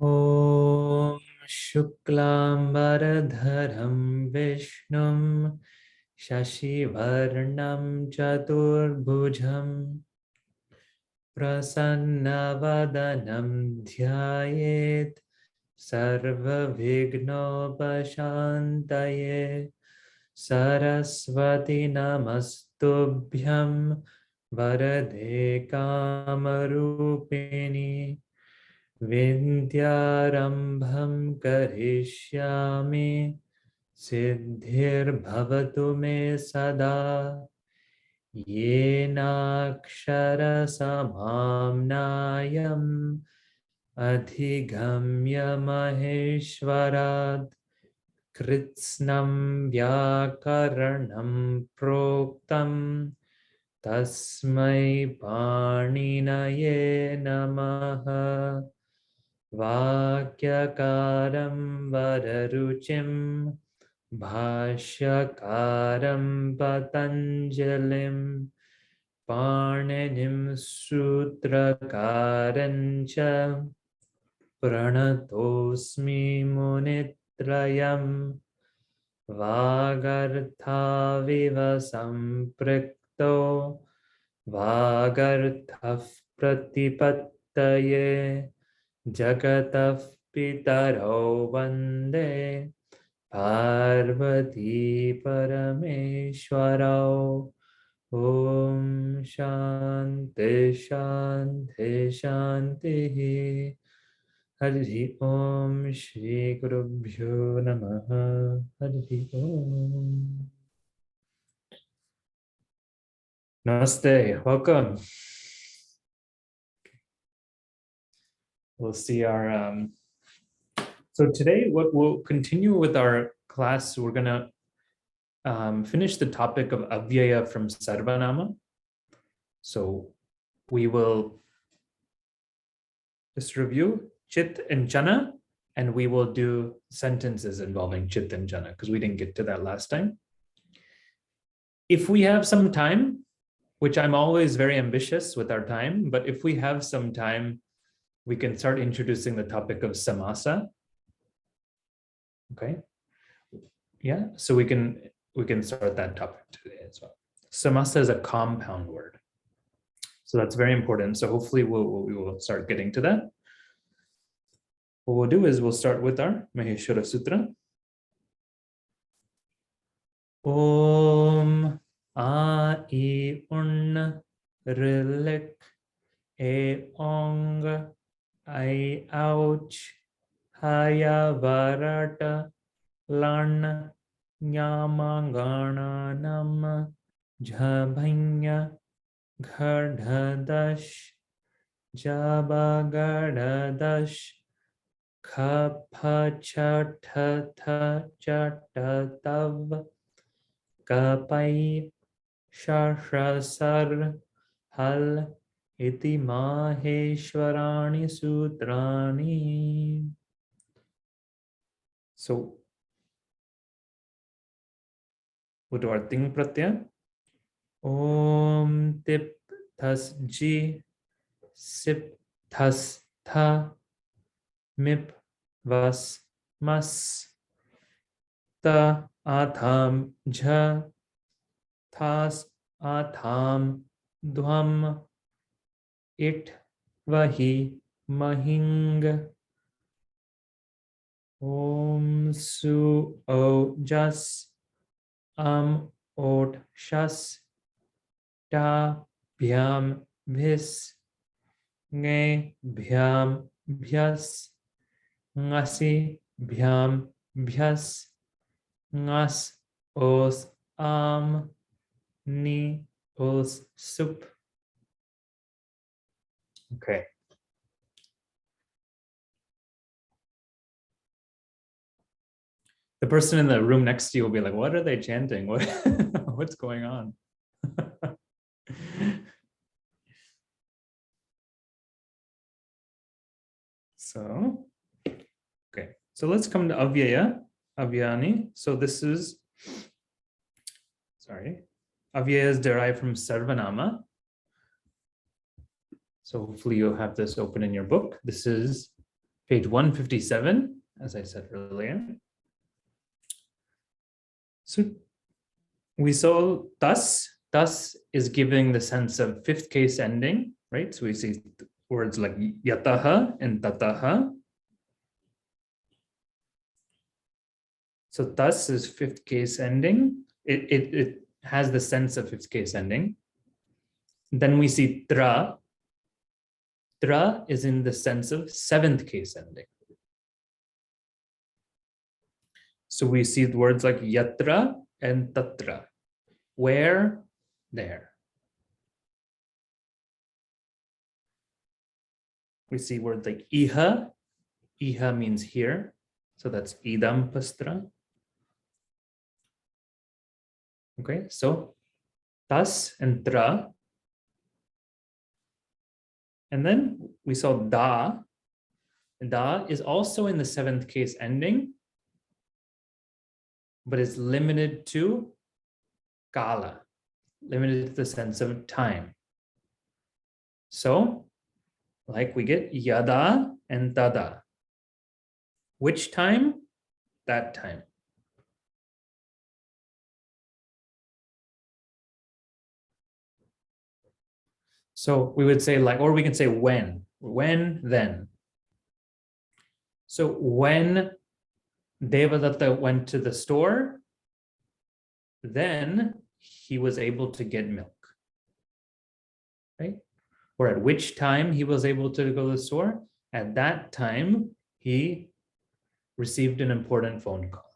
Om Shuklambaradharam Vishnum Shashivarnam Chaturbhujam Prasannavadanam Dhyayet Sarvavignopashantaye Saraswati Namastubhyam Varade Kamarupini Vindyarambham karishyami siddhir me sada yenakshara samamnayam adhigamya maheshwarad kritsnam vyakaranam proktam tasmai paninaye namaha Vakyakaram Vararuchim Bhashyakaram Patanjalim Paninim Sutrakarancha Pranatosmi Munitrayam Vagarthaviva Samprikto Vagarthaf Pratipattaye Jagatah Pitaro Vande Parvati Parameshwarao Om Shanti Shanti Shanti Hari Om Shri Gurubhyo Namaha Hari Om. Namaste, welcome. We'll see our, so today what we'll continue with our class, we're gonna finish the topic of Avyaya from Sarvanama. So we will just review Chit and Jana, and we will do sentences involving Chit and Jana because we didn't get to that last time. If we have some time, which I'm always very ambitious with our time, but if we have some time, we can start introducing the topic of samasa. Okay. Yeah, so we can start that topic today as well. Samasa is a compound word. So that's very important. So hopefully we will start getting to that. What we'll do is we'll start with our Maheshwara Sutra. Om A-I Un Rilik E-Ong I ouch haya varata lan nyamangana nam jabhanya ghadadash jabagadash khapachatata chatatav kapai shashrasar hal Iti Maheshwarani Sutrani. So, we'll do our Ting Pratyaya. Om Tip Thas Ji Sip Thas Tha Mip Vas Mas Ta Atham Jha Thas Atham Dwam It Vahi Mahing Om Su O Jas Ot Shas Ta Bhyam Vis Nge Bhyam Bhyas Ngasi Bhyam Bhyas Ngas Os Ni Os Sup. Okay. The person in the room next to you will be like, what are they chanting? What's going on? So, okay. So let's come to Avyaya, Avyani. So this is, Avyaya is derived from Sarvanama. So hopefully you'll have this open in your book. This is page 157, as I said earlier. So we saw thus. Thus is giving the sense of fifth case ending, right? So we see words like yataha and tataha. So thus is fifth case ending. It has the sense of fifth case ending. Then we see tra. Tra is in the sense of seventh case ending. So we see the words like yatra and tatra. Where? There. We see words like iha. Iha means here. So that's idam pastra. Okay, so tas and tra. And then we saw da. Da is also in the seventh case ending, but it's limited to kala, limited to the sense of time. So, like we get yada and tada. Which time? That time. So we would say like, or we can say when, then. So when Devadatta went to the store, then he was able to get milk, right? Or at which time he was able to go to the store? At that time, he received an important phone call.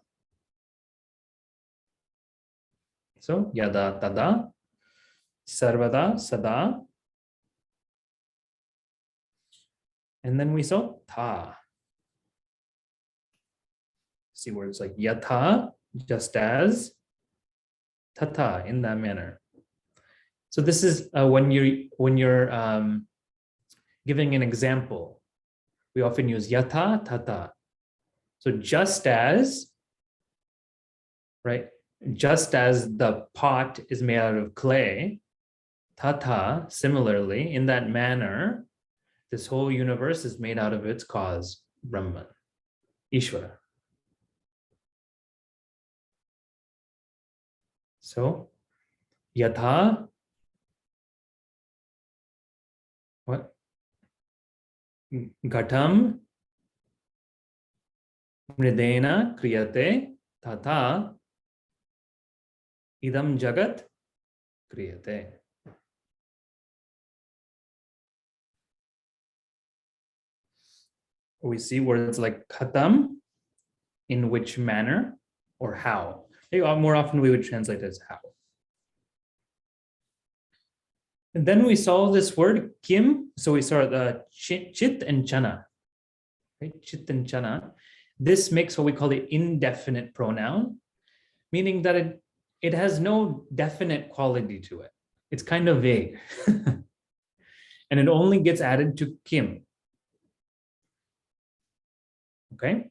So yada tada, sarvada sada. And then we saw ta. See words like yatha, just as, tata, in that manner. So this is when you're giving an example, we often use yatha, tata. So just as, right? Just as the pot is made out of clay, tata, similarly, in that manner, this whole universe is made out of its cause, Brahman, Ishvara. So, yatha, what? Ghatam mridena kriyate tata idam jagat kriyate. We see words like khatam, in which manner, or how. More often we would translate as how. And then we saw this word kim. So we saw the chit and chana, right? Chit and chana. This makes what we call the indefinite pronoun, meaning that it has no definite quality to it. It's kind of vague. And it only gets added to kim. Okay.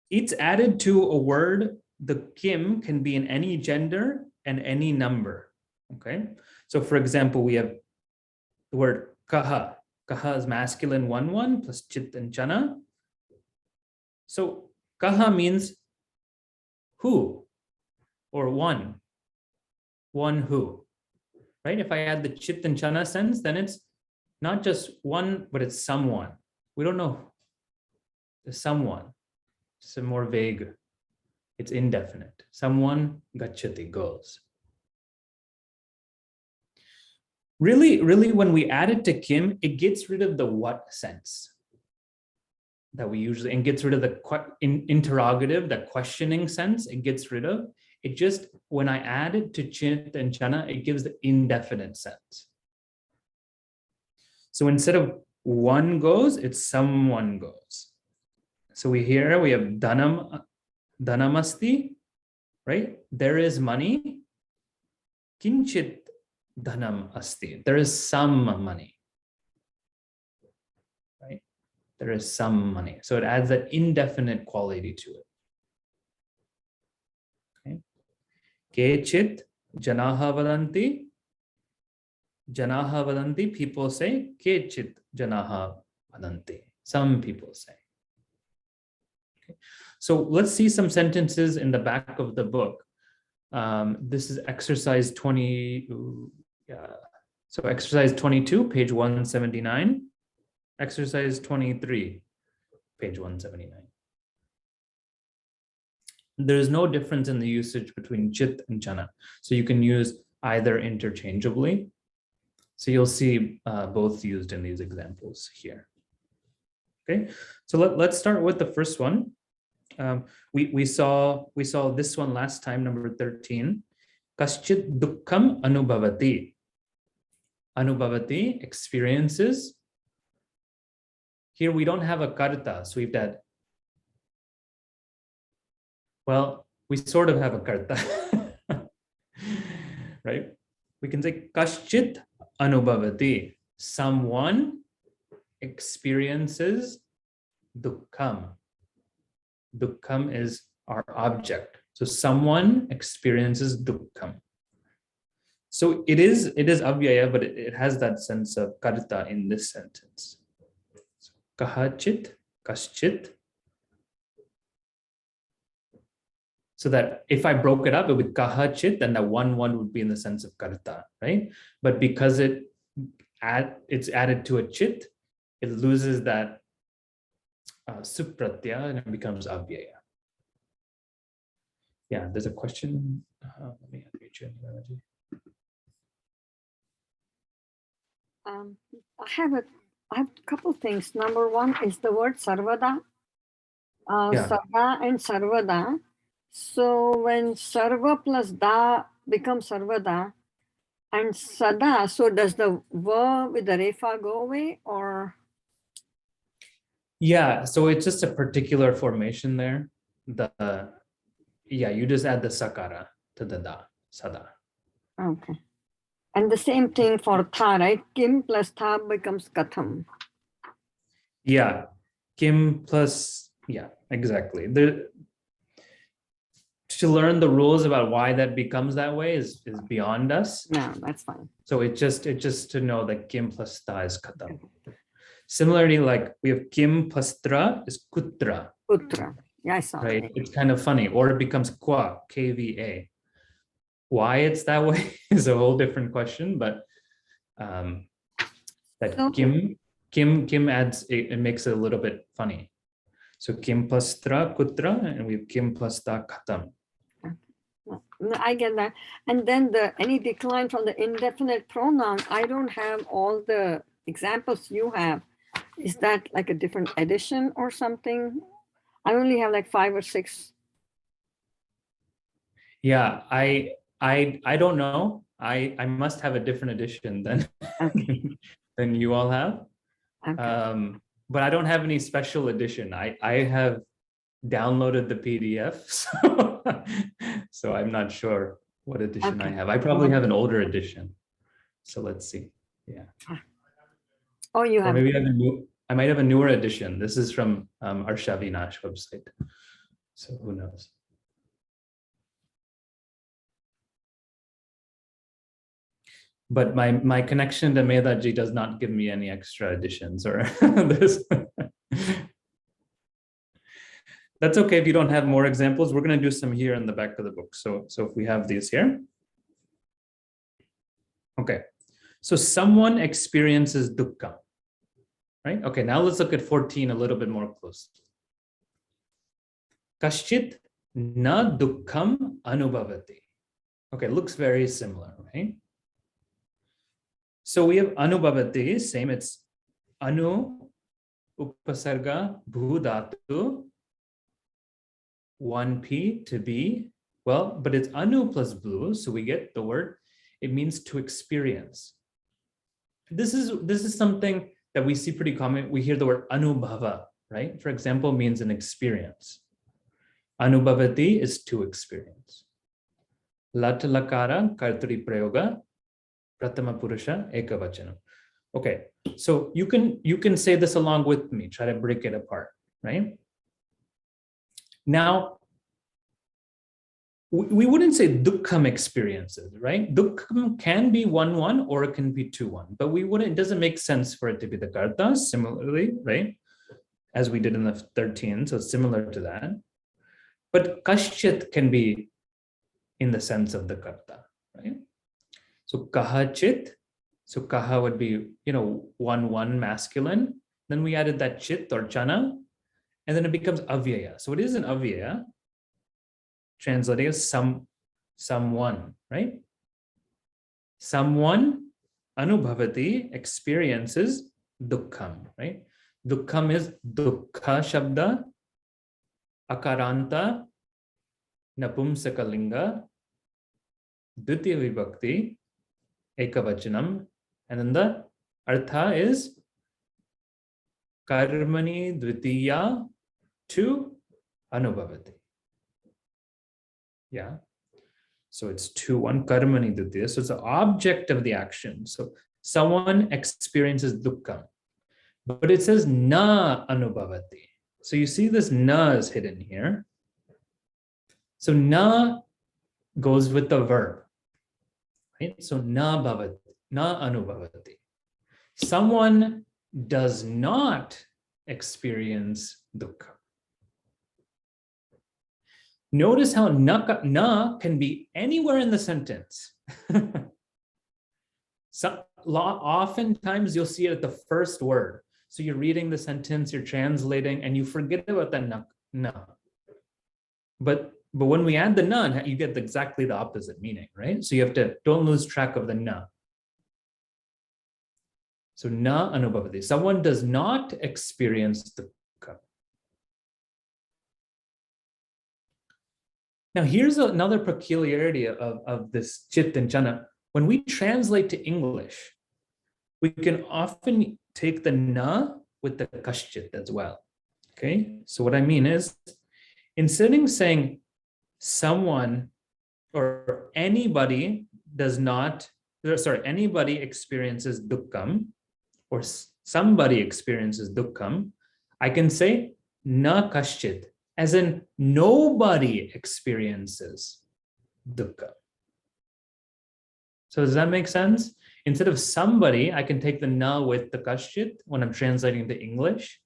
It's added to a word. The kim can be in any gender and any number. Okay. So for example, we have the word kaha. Kaha is masculine 1-1 plus chit and chana. So kaha means who or one who, right? If I add the chit and chana sense, then it's not just one, but it's someone. We don't know. There's someone. It's a more vague. It's indefinite. Someone gachati, goes. Really, when we add it to kim, it gets rid of the what sense that we usually, and gets rid of the interrogative, that questioning sense, it gets rid of. It just, when I add it to chit and chana, it gives the indefinite sense. So instead of one goes, it's someone goes. So we have dhanamasti, right? There is money. Kinchit dhanam asti. There is some money, right? There is some money. So it adds that indefinite quality to it. Okay. Kechit janaha vadanti Janaha vadanti, people say. Kechit janaha vadanti, some people say. Okay. So let's see some sentences in the back of the book. This is exercise 20. Yeah. So exercise 22, page 179. Exercise 23, page 179. There is no difference in the usage between chit and jana. So you can use either interchangeably. So you'll see both used in these examples here. Okay, so let's start with the first one. We saw this one last time, number 13. Kaschit dukkham anubhavati. Anubhavati, experiences. Here we don't have a karta, so we've had, well, we sort of have a karta, right? We can say kaschit anubhavati, someone experiences dukkham. Dukkham is our object. So someone experiences dukkham. So it is avyaya, but it has that sense of karta in this sentence. So, kahachit, kaschit. So that if I broke it up, it would kahachit, then that one would be in the sense of karta, right? But because it's added to a chit, it loses that supratya and it becomes avyaya. Yeah, there's a question. Let me unmute you. I have a couple things. Number one is the word sarvada, sarva and sarvada. So when sarva plus da becomes sarvada and sada, so does the va with the refa go away or? Yeah, so it's just a particular formation there. You just add the sakara to the da, sada. Okay. And the same thing for tha, right? Kim plus tha becomes katham. Yeah, kim plus, yeah, exactly. To learn the rules about why that becomes that way is beyond us. No, that's fine. So it's just to know that kim plus tha is katham. Similarly, like we have kim plus tra is kutra. Putra. Yeah, I saw right? that. It's kind of funny, or it becomes kwa, kva. Why it's that way is a whole different question, but that So, kim adds it makes it a little bit funny. So kim plus tra kutra, and we have kim plus ta katam. I get that. And then any decline from the indefinite pronoun, I don't have all the examples you have. Is that like a different edition or something? I only have like 5 or 6. Yeah, I don't know. I must have a different edition than than you all have. Okay. But I don't have any special edition. I have downloaded the PDF, so I'm not sure what edition I have. I probably have an older edition. So let's see. Yeah. Oh, you have. Or maybe I might have a newer edition. This is from our Shavinash website. So who knows? But my connection to Medaji does not give me any extra editions or this. That's okay if you don't have more examples. We're going to do some here in the back of the book. So if we have these here. Okay. So someone experiences dukkha. Right? Okay, now let's look at 14 a little bit more closely. Kaschit na dukkham anubhavati. Okay, looks very similar, right? So we have anubhavati, same, it's anu, upasarga, bhu dhatu, 1p to be, well, but it's anu plus blue, so we get the word, it means to experience. This is something that we see pretty common. We hear the word anubhava, right? For example, means an experience. Anubhavati is to experience. Lat lakara kartri prayoga pratama purusha ekavachanam. Okay, so you can say this along with me. Try to break it apart, right? Now, we wouldn't say dukkham experiences, right? Dukkham can be 1-1 or it can be 2-1, but we wouldn't, it doesn't make sense for it to be the karta similarly, right? As we did in the 13, so similar to that. But kaschit can be in the sense of the karta, right? So kahachit, so kaha would be, 1-1 masculine. Then we added that chit or chana, and then it becomes avyaya. So it is an avyaya, translating as someone, right? Someone anubhavati experiences dukkham, right? Dukkham is dukkha shabda, akaranta, napumsakalinga, dvitiya vibhakti, ekavachanam, and then the artha is karmani dvitiya to anubhavati. Yeah. So it's 2-1 karmani dvitiya. So it's the object of the action. So someone experiences dukkha, but it says na anubhavati. So you see this na is hidden here. So na goes with the verb, right? So na bhavati, na anubhavati. Someone does not experience dukkha. Notice how na can be anywhere in the sentence. Oftentimes you'll see it at the first word. So you're reading the sentence, you're translating, and you forget about that na. But when we add the na, you get exactly the opposite meaning, right? So you have to, don't lose track of the na. So na anubhavati. Someone does not experience dukkha. Now here's another peculiarity of this chit and chana. When we translate to English, we can often take the na with the kaschit as well. Okay, so what I mean is, instead of saying someone or anybody anybody experiences dukkham, or somebody experiences dukkham, I can say na kaschit, as in nobody experiences dukkha. So does that make sense? Instead of somebody, I can take the na with the kaschit when I'm translating to English.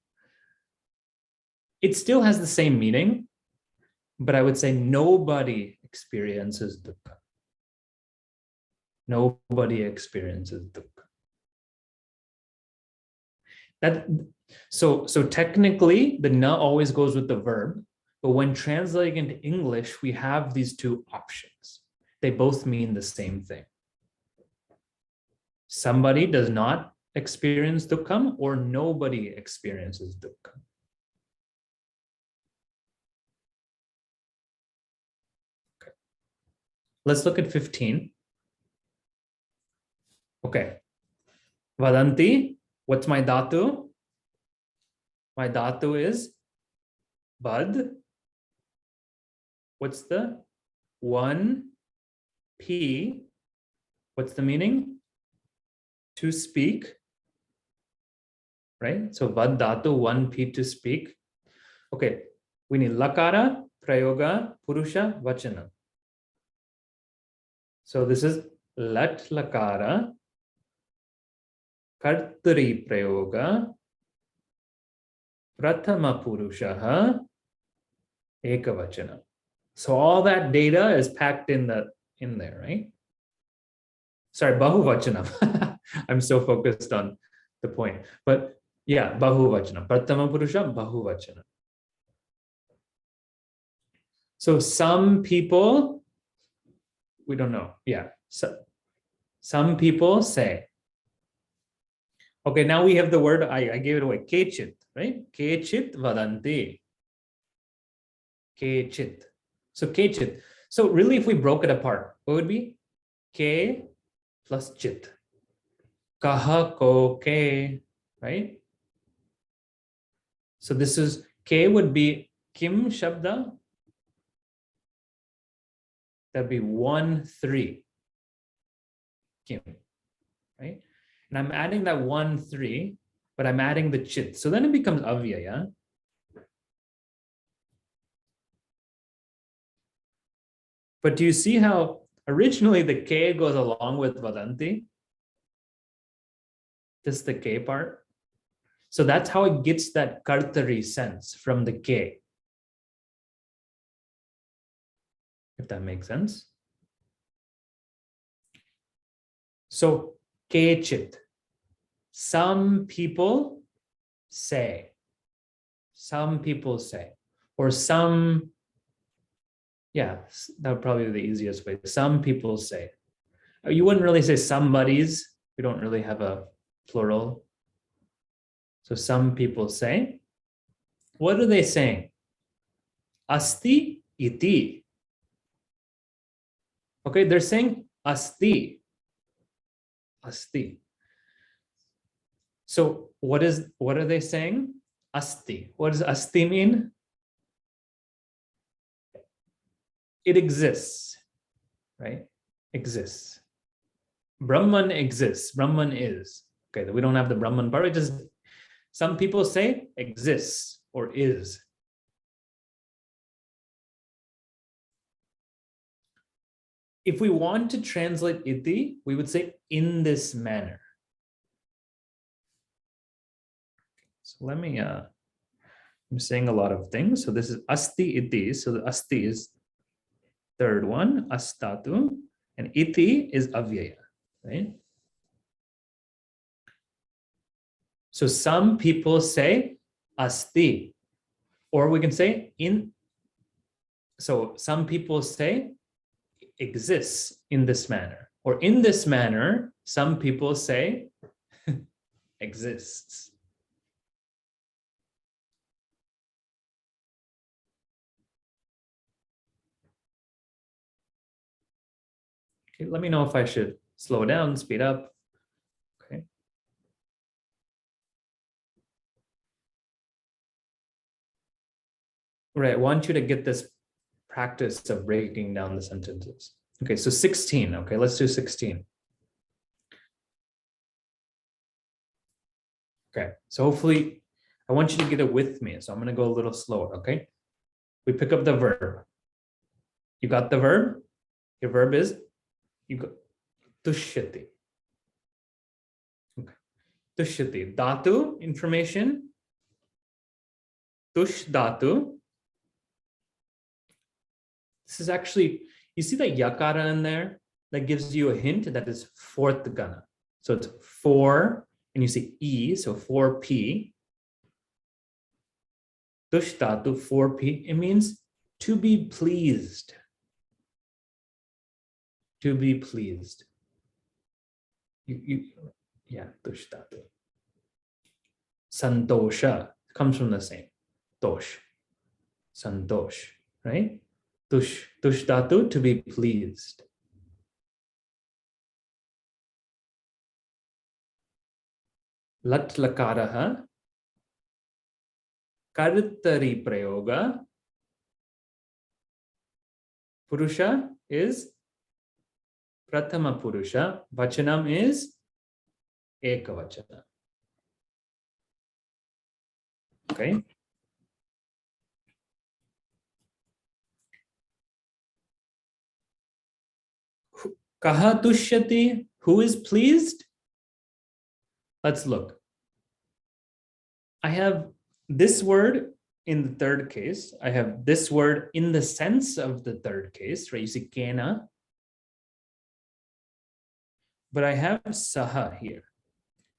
It still has the same meaning, but I would say nobody experiences dukkha. Nobody experiences dukkha. So technically, the na always goes with the verb, but when translating into English, we have these two options. They both mean the same thing. Somebody does not experience dukkham, or nobody experiences dukkham. Okay. Let's look at 15. Okay. Vadanti. What's my dhatu? My dhatu is bad. What's the 1p? What's the meaning? To speak, right? So vad dhatu, 1p, to speak. Okay, we need lakara, prayoga, purusha, vachana. So this is lat lakara, kartari prayoga, prathama purushaha, ekavachana. So all that data is packed in there, right? Sorry, bahuvachanam. I'm so focused on the point. But yeah, bahuvachanam. Prathama purusha, bahuvachanam. So some people, we don't know. Yeah. So some people say. Okay, now we have the word, I gave it away, kechit, right? Kechit vadanti. Kechit. So kechit. So really, if we broke it apart, what would be? Ke plus chit. Kaha ko ke, right? So this is, ke would be kim shabda. That'd be 1-3. Kim, right? And I'm adding that 1-3, but I'm adding the chit. So then it becomes avyaya. But do you see how originally the K goes along with Vadanti? Just the K part. So that's how it gets that Kartari sense from the K. If that makes sense. So Kechit. Some people say. Some people say. Or some, yeah, that would probably be the easiest way. Some people say. You wouldn't really say somebody's. We don't really have a plural. So some people say. What are they saying? Asti iti. Okay, they're saying asti. Asti. So what are they saying? Asti. What does asti mean? It exists, right? Exists. Brahman exists. Brahman is. Okay, we don't have the Brahman part. It just, some people say exists or is. If we want to translate iti, we would say in this manner. So let me, I'm saying a lot of things. So this is asti iti. So the asti is third one, astatu, and iti is avyaya, right? So some people say asti, or we can say in. So some people say exists in this manner, or in this manner, some people say exists. Okay, let me know if I should slow down, speed up. Okay. Right, I want you to get this practice of breaking down the sentences. Okay, so 16. Okay, let's do 16. Okay, so hopefully I want you to get it with me. So I'm going to go a little slower. Okay, we pick up the verb. You got the verb? Your verb is you got tushyati. Okay, tushyati. Dhatu, information. Tush dhatu. This is actually, you see that yakara in there? That gives you a hint that is fourth gana. So it's 4, and you see E, so 4P. Tush dhatu, 4P. It means to be pleased. To be pleased. Yeah, tush dhatu. Santosha comes from the same. Tosh. Santosh, right? Tush dhatu, to be pleased. Lat lakaraha. Kartari prayoga. Purusha is prathama purusha. Vachanam is ekavachana. Okay. Kaha tushyati, who is pleased? Let's look. I have this word in the third case. I have this word in the sense of the third case, right? You see kena. But I have saha here.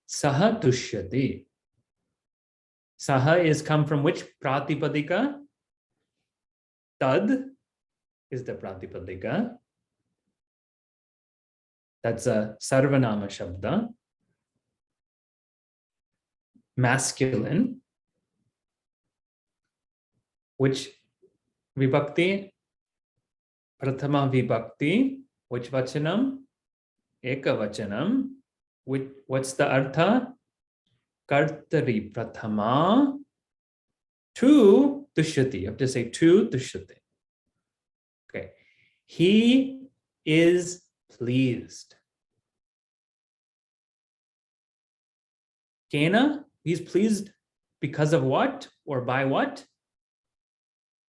Saha tushyati. Saha is come from which pratipadika? Tad is the pratipadika. That's a sarvanāma shabda. Masculine. Which vibhakti? Prathama vibhakti. Which vachanam? Ekavachanam. What's the artha? Kartari prathama. To tushyati. You have to say to tushyati. Okay. He is pleased. Kena, he's pleased because of what or by what?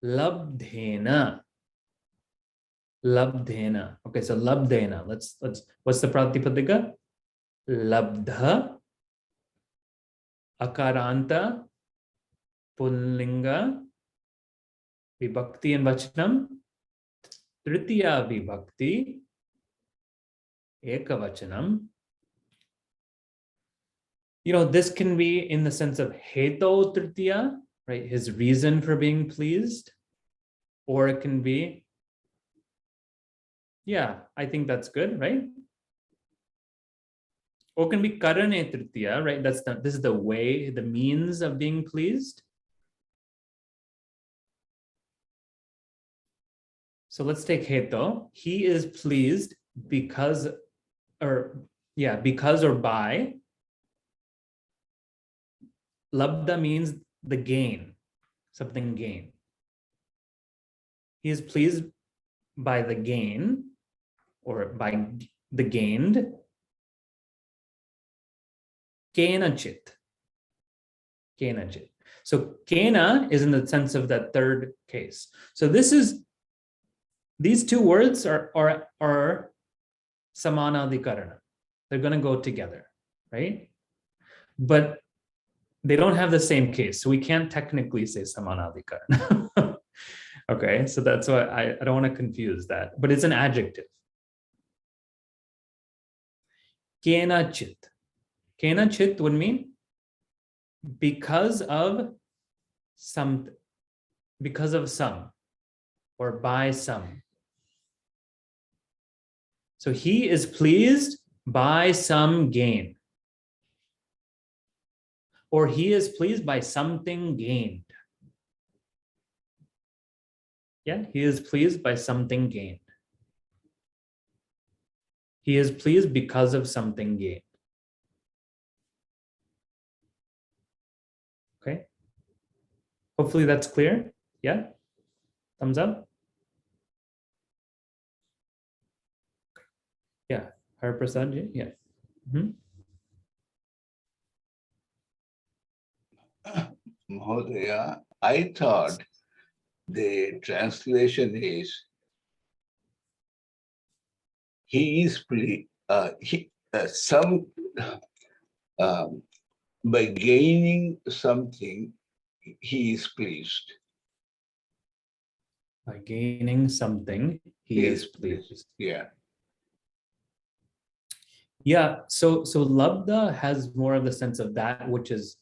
Labdhena. Labdhena. Okay, so labdhena. Let's what's the pratipadika? Labdha akaranta pullinga vibhakti and vachanam tritiya vibhakti ekavachanam. This can be in the sense of heto tritiya, right? His reason for being pleased. Or it can be, yeah, I think that's good, right? Or it can be karane tritiya, right? This is the way, the means of being pleased. So let's take heto. He is pleased because or by. Labda means the gain, something gain. He is pleased by the gain or by the gained. Kenachit. Kenachit. So kena is in the sense of that third case. So these two words are samanādhikarana. They're going to go together, right? But they don't have the same case. So we can't technically say samanādhikarana. Okay, so that's why I don't want to confuse that. But it's an adjective. Kenachit. Kenachit would mean because of some, or by some. So he is pleased by some gain. Or he is pleased by something gained. Yeah, he is pleased by something gained. He is pleased because of something gained. Okay. Hopefully that's clear. Yeah. Thumbs up. Yeah. Har Prasad ji. Yeah. Mahodaya, I thought the translation is he is pleased. By gaining something, he is pleased. By gaining something, he is pleased. Yeah. Yeah. So labda has more of the sense of that which is,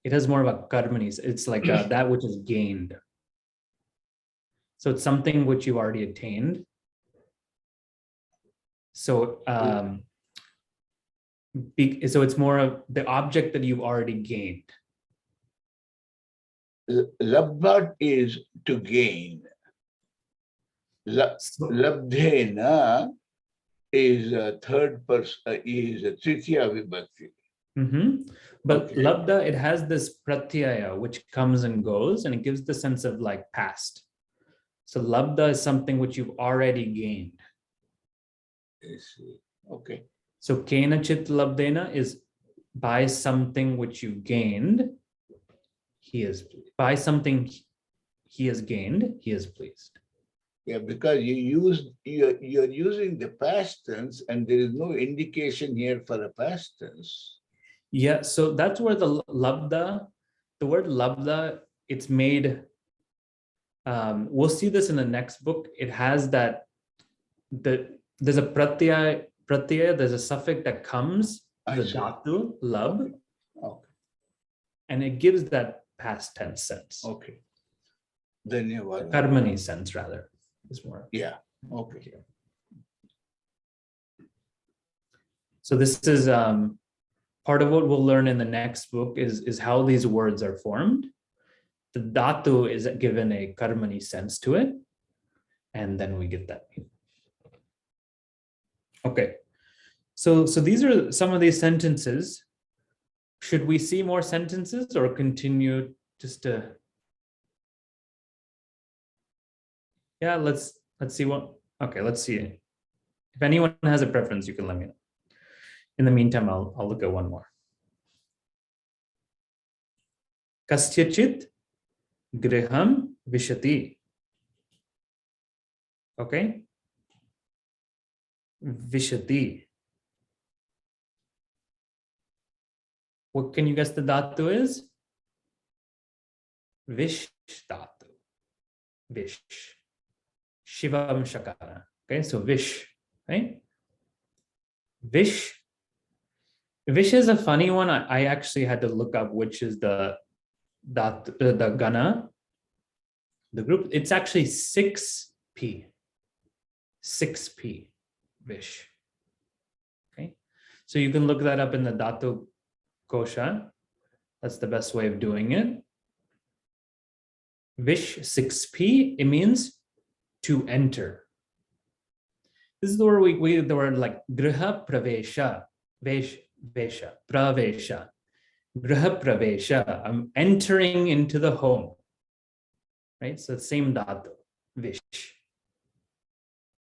it has more of a karmani. It's like that which is gained. So it's something which you already attained. So so it's more of the object that you've already gained. Labdha is to gain. Labdhena is a third person, is a tritiya vibhakti. But Okay. labda, it has this pratyaya which comes and goes, and it gives the sense of like past. So labda is something which you've already gained. I see. Okay. So kenachit labdena is by something which you gained, he is pleased. By something he has gained, he is pleased. Yeah, because you're using the past tense and there is no indication here for a past tense. Yeah, so that's where the labda, the word labda, it's made, we'll see this in the next book. It has that, there's a pratyaya, there's a suffix that comes, the dhatu, lab, Okay. and it gives that past tense sense. Okay. Dhanyavad. Karmani sense, rather, is more. Yeah. Okay. So this is part of what we'll learn in the next book is how these words are formed. The dhatu is given a karmani sense to it, and then we get that. Okay, so these are some of these sentences. Should we see more sentences or continue just to? Yeah, let's see what. Okay, let's see. If anyone has a preference, you can let me know. In the meantime, I'll look at one more. Kasyachit griham vishati. Okay, Vishati. What can you guess the dhatu is? Vish dhatu. Vish. Shivam Shakara. Okay, so Vish, right? Vish. Vish is a funny one. I actually had to look up which is the Gana, the group. It's actually 6P. 6P. Vish. Okay, so you can look that up in the Dhatu Kosha. That's the best way of doing it. Vish 6P, it means to enter. This is where we the word like Griha Pravesha, Vesha, Pravesha, Griha Pravesha. I'm entering into the home. Right? So same dhatu, Vish.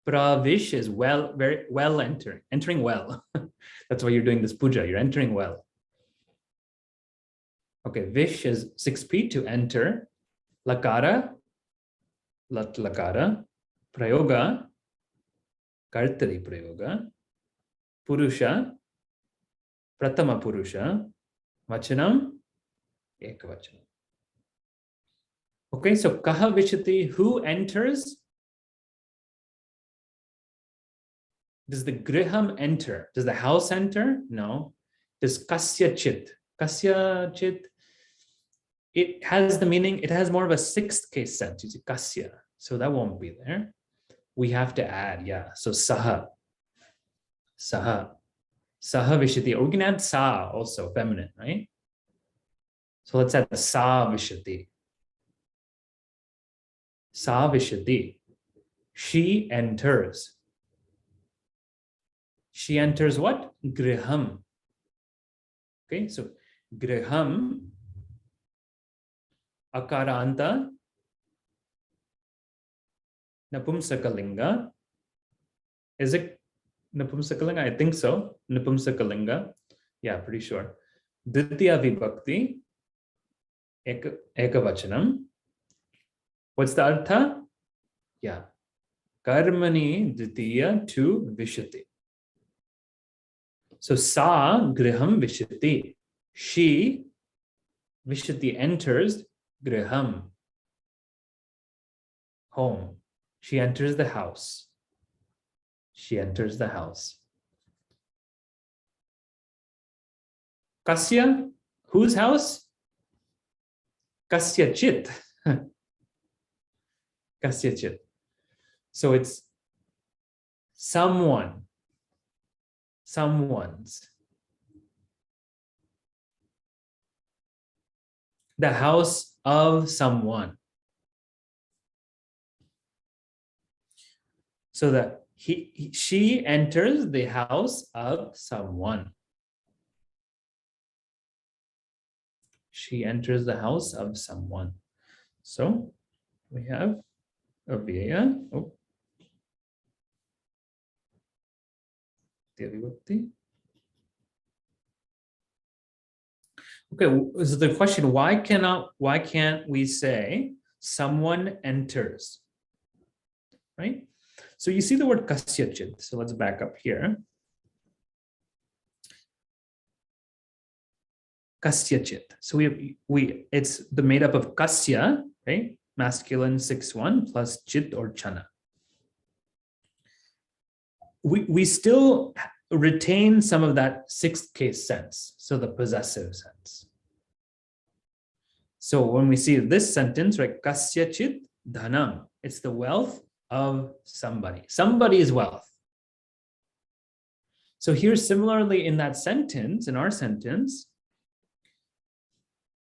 Pravish is well, very well entering well. That's why you're doing this puja, you're entering well. Okay, Vish is 6P, to enter. Lakara, Lat Lakara, Prayoga, Kartari Prayoga, Purusha, Pratama Purusha, Vachanam, Ekavachanam. Okay, so Kaha Vishati, who enters? Does the griham enter? Does the house enter? No. Does kasya chit? Kasya chit, it has the meaning, it has more of a sixth case sense. You see kasya. So that won't be there. We have to add, yeah. So saha. Saha. Saha vishati. Or we can add sa also, feminine, right? So let's add sa vishati. Sa vishati. She enters. She enters what? Griham. Okay, so griham, akaranta, napumsakalinga. Is it napumsakalinga? I think so. Napumsakalinga. Yeah, pretty sure. Ditya vibhakti, ekavachanam. What's the artha? Yeah. Karmani ditya to vishati. So sa griham vishati. She, vishati, enters griham. Home. She enters the house. She enters the house. Kasya, whose house? Kasya chit. Kasya chit. So it's someone. Someone's. The house of someone. So that she enters the house of someone. She enters the house of someone. So we have Avyaya. Oh. Okay, so the question, why can't we say someone enters? Right? So you see the word kasyachit. So let's back up here. Kasyachit. So it's the made up of kasya, right? Masculine 6-1 plus chit or chana. We still retain some of that sixth case sense, so the possessive sense. So when we see this sentence, right, kasya chit dhanam, it's the wealth of somebody. Somebody's wealth. So here, similarly in that sentence, in our sentence,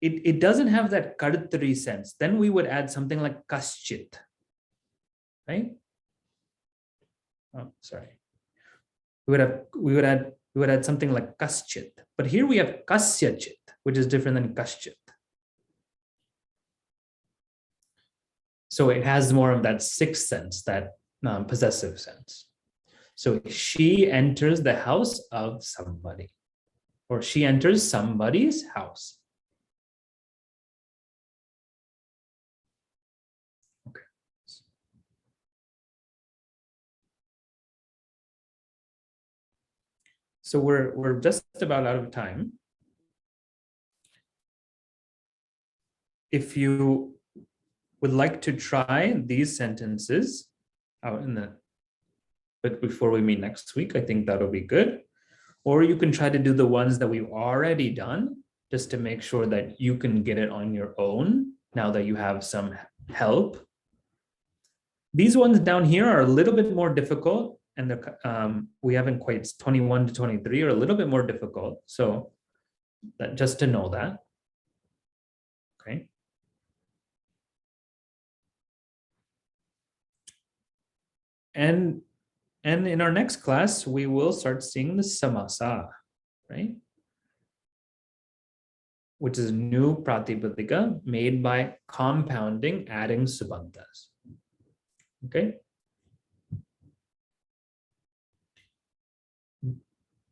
it doesn't have that kartari sense. Then we would add something like kaschit, right? Oh, sorry. We would add something like kaschit. But here we have kasyachit, which is different than kaschit. So it has more of that sixth sense, that possessive sense. So she enters the house of somebody, or she enters somebody's house. Okay. So we're just about out of time. If you would like to try these sentences out but before we meet next week, I think that'll be good. Or you can try to do the ones that we've already done, just to make sure that you can get it on your own now that you have some help. These ones down here are a little bit more difficult, and we haven't quite 21 to 23 are a little bit more difficult. So just to know that. Okay. And in our next class, we will start seeing the samasa, right? Which is a new pratipadika made by compounding, adding subantas. Okay.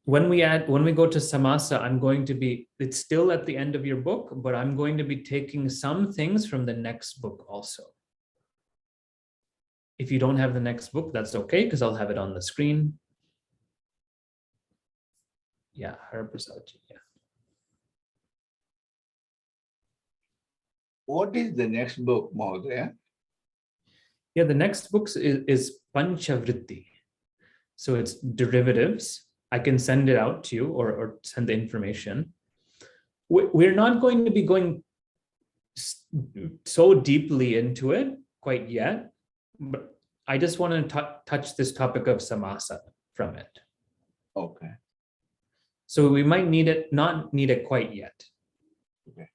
When we go to samasa, it's still at the end of your book, but I'm going to be taking some things from the next book also. If you don't have the next book, that's okay, because I'll have it on the screen. Yeah, 100%. Yeah. What is the next book, Mahodaya? Yeah, the next book is Panchavritti. So it's derivatives. I can send it out to you or send the information. We're not going to be going so deeply into it quite yet, but I just want to touch this topic of samasa from it. Okay. So we might not need it quite yet. Okay.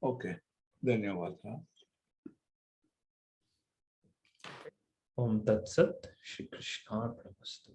Okay. Dhanyavada. Om Tat Sat, Shri Krishna Arpanamastu.